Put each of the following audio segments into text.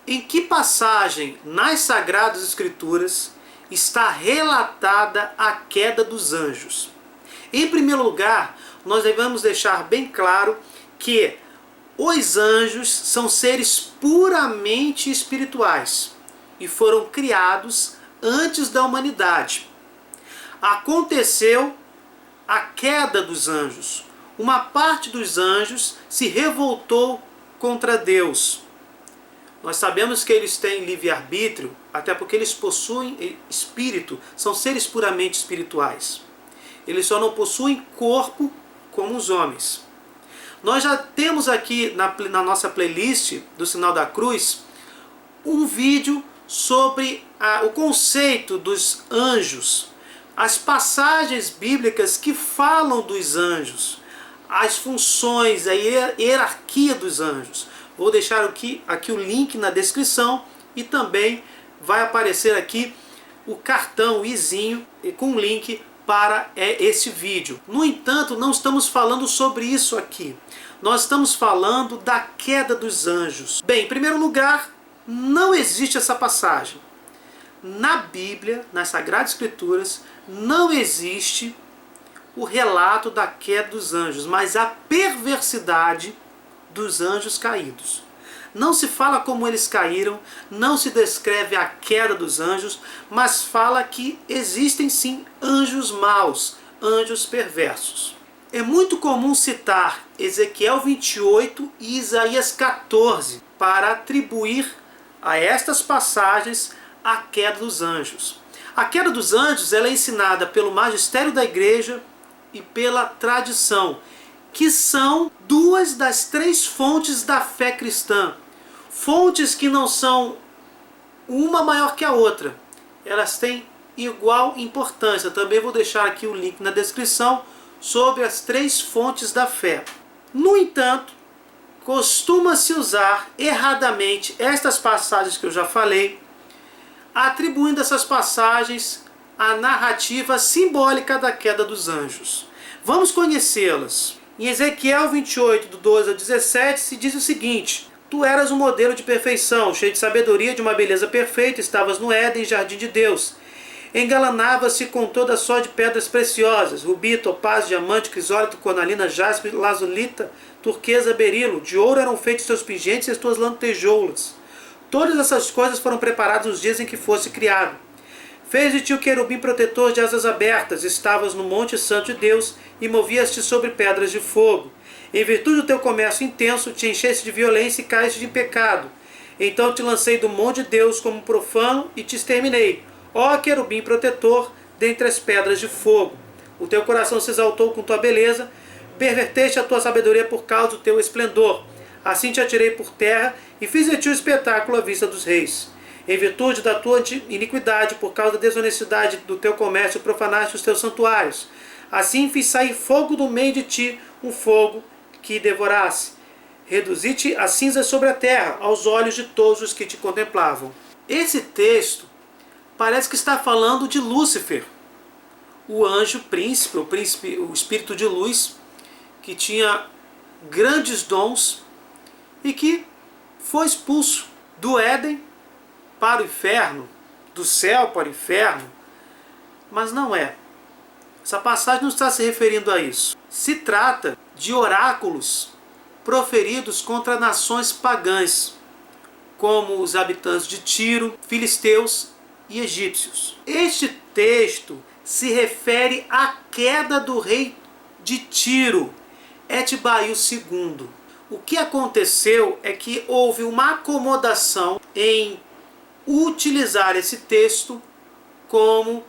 Em que passagem nas Sagradas Escrituras está relatada a queda dos anjos? Em primeiro lugar, nós devemos deixar bem claro que os anjos são seres puramente espirituais e foram criados antes da humanidade. Aconteceu a queda dos anjos. Uma parte dos anjos se revoltou contra Deus. Nós sabemos que eles têm livre-arbítrio, até porque eles possuem espírito, são seres puramente espirituais. Eles só não possuem corpo como os homens. Nós já temos aqui na nossa playlist do Sinal da Cruz um vídeo sobre o conceito dos anjos, as passagens bíblicas que falam dos anjos, as funções, a hierarquia dos anjos. Vou deixar aqui o link na descrição e também vai aparecer aqui o cartão, o izinho, com o link para esse vídeo. No entanto, não estamos falando sobre isso aqui. Nós estamos falando da queda dos anjos. Bem, em primeiro lugar, não existe essa passagem. Na Bíblia, nas Sagradas Escrituras, não existe o relato da queda dos anjos, mas a perversidade dos anjos caídos. Não se fala como eles caíram, não se descreve a queda dos anjos, mas fala que existem sim anjos maus, anjos perversos. É muito comum citar Ezequiel 28 e Isaías 14 para atribuir a estas passagens a queda dos anjos. A queda dos anjos ela é ensinada pelo magistério da igreja e pela tradição, que são duas das três fontes da fé cristã. Fontes que não são uma maior que a outra. Elas têm igual importância. Também vou deixar aqui o link na descrição sobre as três fontes da fé. No entanto, costuma-se usar erradamente estas passagens que eu já falei, atribuindo essas passagens à narrativa simbólica da queda dos anjos. Vamos conhecê-las. Em Ezequiel 28, do 12 ao 17, se diz o seguinte: Tu eras um modelo de perfeição, cheio de sabedoria, de uma beleza perfeita, estavas no Éden, jardim de Deus. Engalanava-se com toda sorte de pedras preciosas, rubi, topázio, diamante, crisólito, cornalina, jaspe, lazulita, turquesa, berilo. De ouro eram feitos teus pingentes e as tuas lantejoulas. Todas essas coisas foram preparadas nos dias em que fosse criado. Fez de ti o querubim protetor de asas abertas, estavas no monte santo de Deus e movias-te sobre pedras de fogo. Em virtude do teu comércio intenso, te encheste de violência e caíste de pecado. Então te lancei do monte de Deus como profano e te exterminei, ó querubim protetor, dentre as pedras de fogo. O teu coração se exaltou com tua beleza, perverteste a tua sabedoria por causa do teu esplendor. Assim te atirei por terra e fiz de ti um espetáculo à vista dos reis. Em virtude da tua iniquidade, por causa da desonestidade do teu comércio, profanaste os teus santuários. Assim fiz sair fogo do meio de ti, um fogo que devorasse. Reduzi-te a cinzas sobre a terra, aos olhos de todos os que te contemplavam. Esse texto parece que está falando de Lúcifer, o anjo príncipe, o espírito de luz, que tinha grandes dons e que foi expulso do Éden para o inferno, do céu para o inferno. Mas não é. Essa passagem não está se referindo a isso. Se trata de oráculos proferidos contra nações pagãs, como os habitantes de Tiro, filisteus e egípcios. Este texto se refere à queda do rei de Tiro, Etibaí II. O que aconteceu é que houve uma acomodação em utilizar esse texto como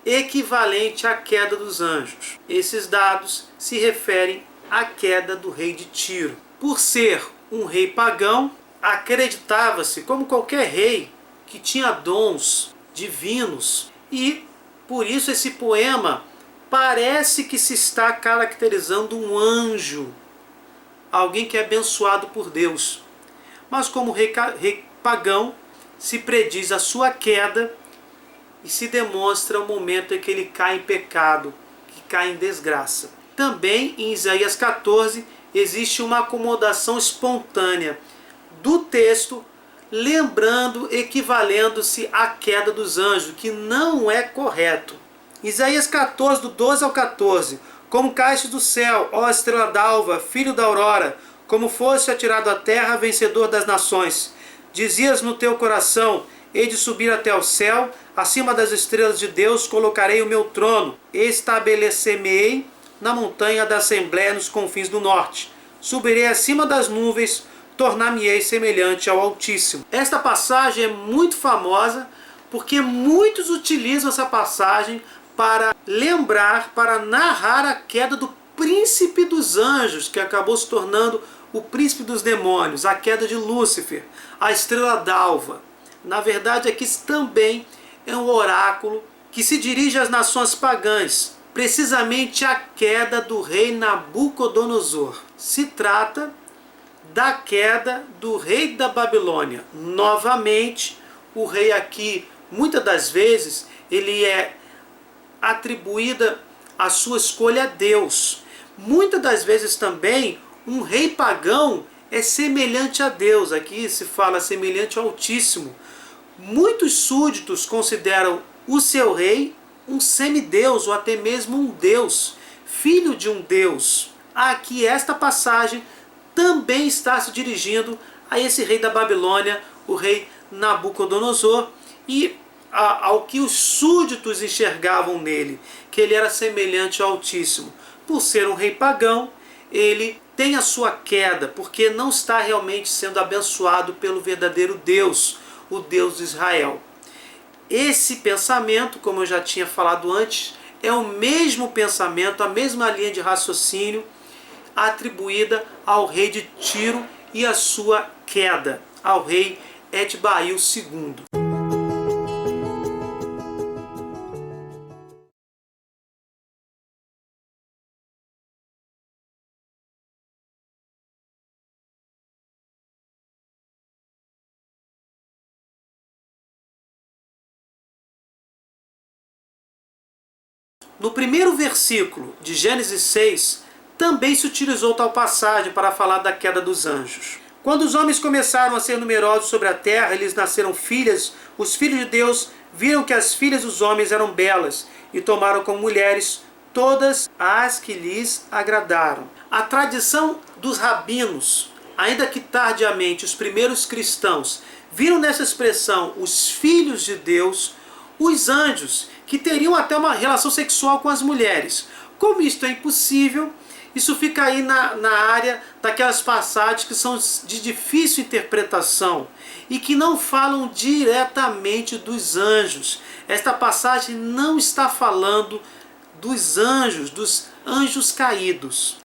equivalente à queda dos anjos. Esses dados se referem à queda do rei de Tiro. Por ser um rei pagão, acreditava-se, como qualquer rei, que tinha dons divinos, e por isso esse poema parece que se está caracterizando um anjo, alguém que é abençoado por Deus. Mas como rei pagão, se prediz a sua queda e se demonstra o momento em que ele cai em pecado, que cai em desgraça. Também em Isaías 14 existe uma acomodação espontânea do texto lembrando, equivalendo-se à queda dos anjos, que não é correto. Isaías 14, do 12 ao 14. Como caíste do céu, ó estrela d'alva, filho da aurora, como foste atirado à terra, vencedor das nações. Dizias no teu coração, hei de subir até o céu, acima das estrelas de Deus colocarei o meu trono, estabelecer-me-ei na montanha da Assembleia nos confins do norte. Subirei acima das nuvens, tornar-me-ei semelhante ao Altíssimo. Esta passagem é muito famosa, porque muitos utilizam essa passagem para lembrar, para narrar a queda do príncipe dos anjos, que acabou se tornando o príncipe dos demônios, a queda de Lúcifer, a estrela d'alva. Na verdade, aqui também é um oráculo que se dirige às nações pagãs, precisamente a queda do rei Nabucodonosor. Se trata da queda do rei da Babilônia. Novamente, o rei aqui, muitas das vezes, ele é atribuída a sua escolha a Deus. Muitas das vezes também, um rei pagão é semelhante a Deus. Aqui se fala semelhante ao Altíssimo. Muitos súditos consideram o seu rei um semideus ou até mesmo um deus, filho de um deus. Aqui esta passagem também está se dirigindo a esse rei da Babilônia, o rei Nabucodonosor, e ao que os súditos enxergavam nele, que ele era semelhante ao Altíssimo. Por ser um rei pagão, ele tem a sua queda, porque não está realmente sendo abençoado pelo verdadeiro Deus, o Deus de Israel. Esse pensamento, como eu já tinha falado antes, é o mesmo pensamento, a mesma linha de raciocínio atribuída ao rei de Tiro e a sua queda, ao rei Etbail II. No primeiro versículo de Gênesis 6, também se utilizou tal passagem para falar da queda dos anjos. Quando os homens começaram a ser numerosos sobre a terra, eles nasceram filhas, os filhos de Deus viram que as filhas dos homens eram belas e tomaram como mulheres todas as que lhes agradaram. A tradição dos rabinos, ainda que tardiamente os primeiros cristãos, viram nessa expressão os filhos de Deus, os anjos, que teriam até uma relação sexual com as mulheres. Como isto é impossível, isso fica aí na área daquelas passagens que são de difícil interpretação e que não falam diretamente dos anjos. Esta passagem não está falando dos anjos caídos.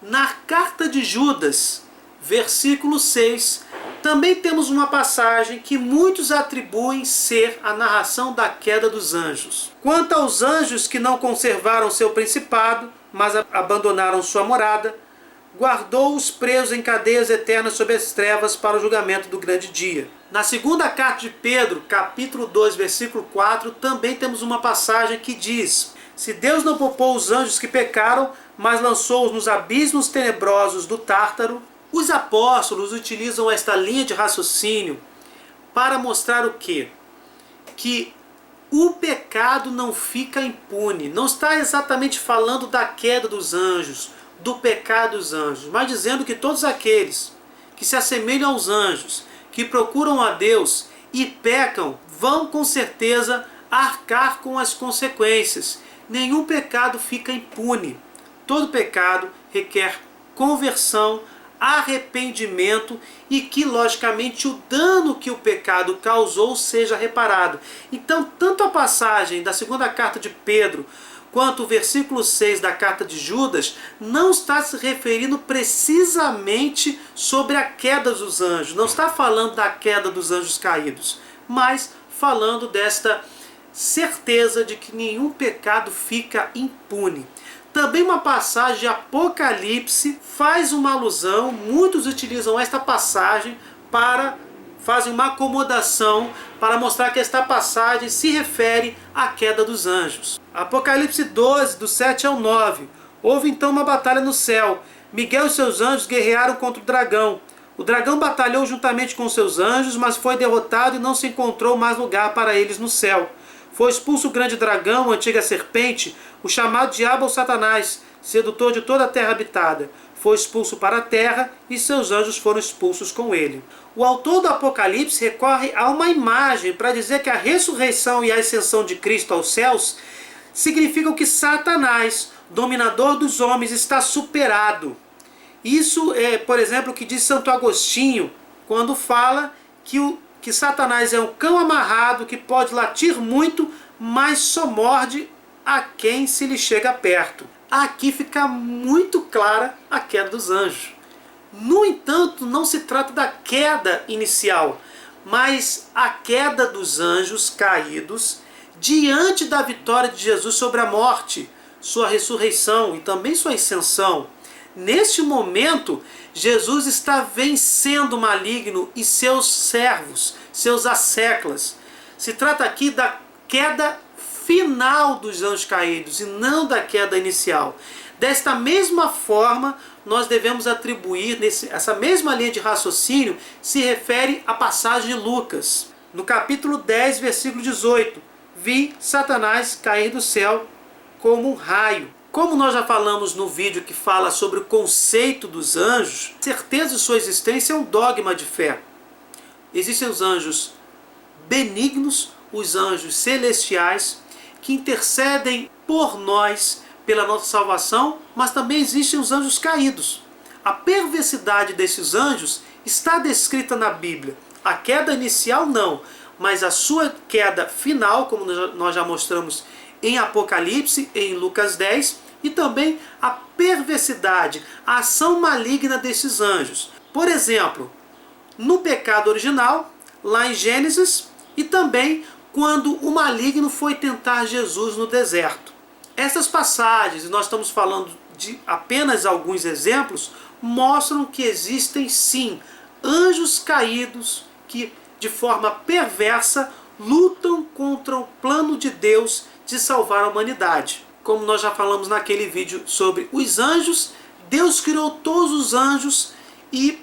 Na carta de Judas, versículo 6, também temos uma passagem que muitos atribuem ser a narração da queda dos anjos. Quanto aos anjos que não conservaram seu principado, mas abandonaram sua morada, guardou-os presos em cadeias eternas sob as trevas para o julgamento do grande dia. Na segunda carta de Pedro, capítulo 2, versículo 4, também temos uma passagem que diz: se Deus não poupou os anjos que pecaram, mas lançou-os nos abismos tenebrosos do Tártaro. Os apóstolos utilizam esta linha de raciocínio para mostrar o quê? Que o pecado não fica impune. Não está exatamente falando da queda dos anjos, do pecado dos anjos, mas dizendo que todos aqueles que se assemelham aos anjos, que procuram a Deus e pecam, vão com certeza arcar com as consequências. Nenhum pecado fica impune. Todo pecado requer conversão, arrependimento e que, logicamente, o dano que o pecado causou seja reparado. Então, tanto a passagem da segunda carta de Pedro quanto o versículo 6 da carta de Judas não está se referindo precisamente sobre a queda dos anjos. Não está falando da queda dos anjos caídos, mas falando desta certeza de que nenhum pecado fica impune. Também uma passagem de Apocalipse faz uma alusão, muitos utilizam esta passagem fazem uma acomodação para mostrar que esta passagem se refere à queda dos anjos. Apocalipse 12, do 7 ao 9. Houve então uma batalha no céu. Miguel e seus anjos guerrearam contra o dragão. O dragão batalhou juntamente com seus anjos, mas foi derrotado e não se encontrou mais lugar para eles no céu. Foi expulso o grande dragão, a antiga serpente, o chamado diabo ou Satanás, sedutor de toda a terra habitada. Foi expulso para a terra e seus anjos foram expulsos com ele. O autor do Apocalipse recorre a uma imagem para dizer que a ressurreição e a ascensão de Cristo aos céus significam que Satanás, dominador dos homens, está superado. Isso é, por exemplo, o que diz Santo Agostinho, quando fala que Satanás é um cão amarrado que pode latir muito, mas só morde a quem se lhe chega perto. Aqui fica muito clara a queda dos anjos. No entanto, não se trata da queda inicial, mas a queda dos anjos caídos diante da vitória de Jesus sobre a morte, sua ressurreição e também sua ascensão. Neste momento, Jesus está vencendo o maligno e seus servos, seus asseclas. Se trata aqui da queda final dos anjos caídos e não da queda inicial. Desta mesma forma, nós devemos atribuir, essa mesma linha de raciocínio se refere à passagem de Lucas. No capítulo 10, versículo 18, vi Satanás cair do céu como um raio. Como nós já falamos no vídeo que fala sobre o conceito dos anjos, a certeza de sua existência é um dogma de fé. Existem os anjos benignos, os anjos celestiais, que intercedem por nós, pela nossa salvação, mas também existem os anjos caídos. A perversidade desses anjos está descrita na Bíblia. A queda inicial não, mas a sua queda final, como nós já mostramos em Apocalipse, em Lucas 10, e também a perversidade, a ação maligna desses anjos. Por exemplo, no pecado original, lá em Gênesis, e também quando o maligno foi tentar Jesus no deserto. Essas passagens, e nós estamos falando de apenas alguns exemplos, mostram que existem sim anjos caídos que, de forma perversa, lutam contra o plano de Deus de salvar a humanidade. Como nós já falamos naquele vídeo sobre os anjos, Deus criou todos os anjos e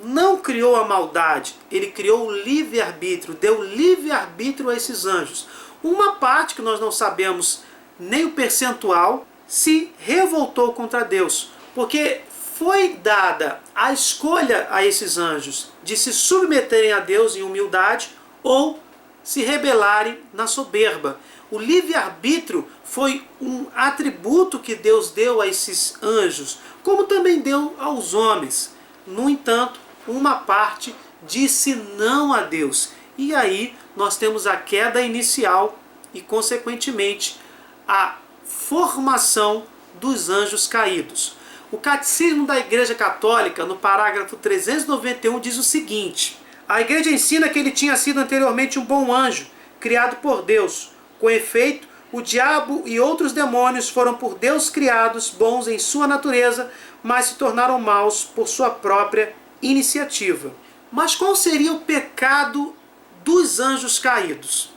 não criou a maldade. Ele criou o livre-arbítrio, deu livre-arbítrio a esses anjos. Uma parte, que nós não sabemos nem o percentual, se revoltou contra Deus, porque foi dada a escolha a esses anjos de se submeterem a Deus em humildade ou se rebelarem na soberba. O livre-arbítrio foi um atributo que Deus deu a esses anjos, como também deu aos homens. No entanto, uma parte disse não a Deus. E aí nós temos a queda inicial e, consequentemente, a formação dos anjos caídos. O Catecismo da Igreja Católica, no parágrafo 391, diz o seguinte: a Igreja ensina que ele tinha sido anteriormente um bom anjo, criado por Deus. Com efeito, o diabo e outros demônios foram por Deus criados, bons em sua natureza, mas se tornaram maus por sua própria iniciativa. Mas qual seria o pecado dos anjos caídos?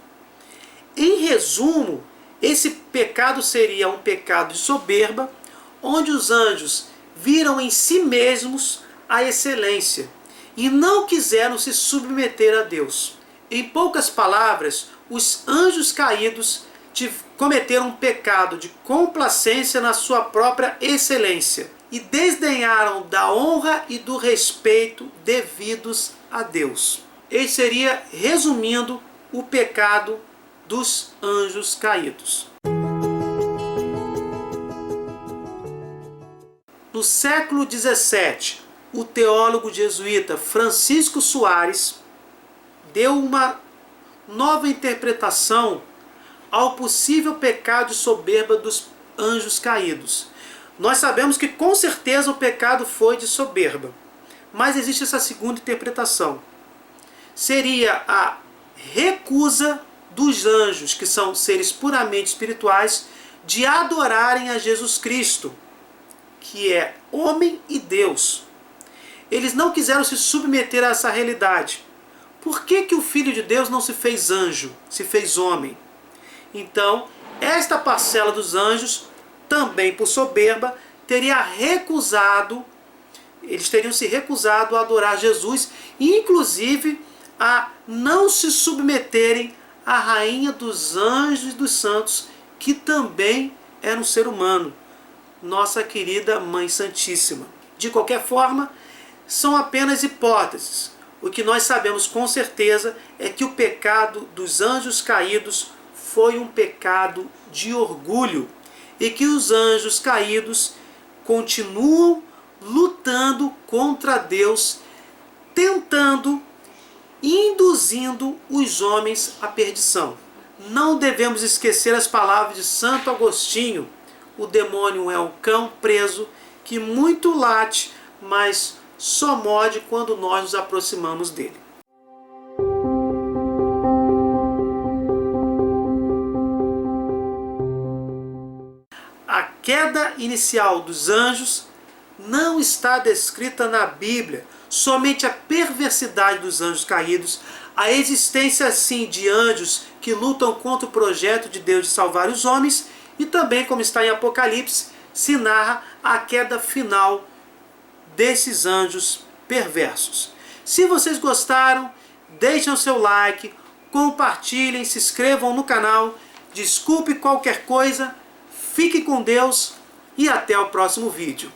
Em resumo, esse pecado seria um pecado de soberba, onde os anjos viram em si mesmos a excelência e não quiseram se submeter a Deus. Em poucas palavras, os anjos caídos cometeram um pecado de complacência na sua própria excelência e desdenharam da honra e do respeito devidos a Deus. Esse seria, resumindo, o pecado dos anjos caídos. No século XVII, o teólogo jesuíta Francisco Soares deu uma nova interpretação ao possível pecado de soberba dos anjos caídos. Nós sabemos que com certeza o pecado foi de soberba, mas existe essa segunda interpretação. Seria a recusa dos anjos, que são seres puramente espirituais, de adorarem a Jesus Cristo, que é homem e Deus. eles não quiseram se submeter a essa realidade. Por que que o Filho de Deus não se fez anjo, se fez homem? Então, esta parcela dos anjos, também por soberba, eles teriam se recusado a adorar Jesus, inclusive a não se submeterem à rainha dos anjos e dos santos, que também era um ser humano, nossa querida Mãe Santíssima. De qualquer forma, são apenas hipóteses. O que nós sabemos com certeza é que o pecado dos anjos caídos foi um pecado de orgulho e que os anjos caídos continuam lutando contra Deus, tentando, induzindo os homens à perdição. Não devemos esquecer as palavras de Santo Agostinho: o demônio é um cão preso que muito late, mas só morde quando nós nos aproximamos dele. A queda inicial dos anjos não está descrita na Bíblia, somente a perversidade dos anjos caídos, a existência sim de anjos que lutam contra o projeto de Deus de salvar os homens, e também, como está em Apocalipse, se narra a queda final desses anjos perversos. Se vocês gostaram, deixem o seu like, compartilhem, se inscrevam no canal, desculpe qualquer coisa, fique com Deus e até o próximo vídeo.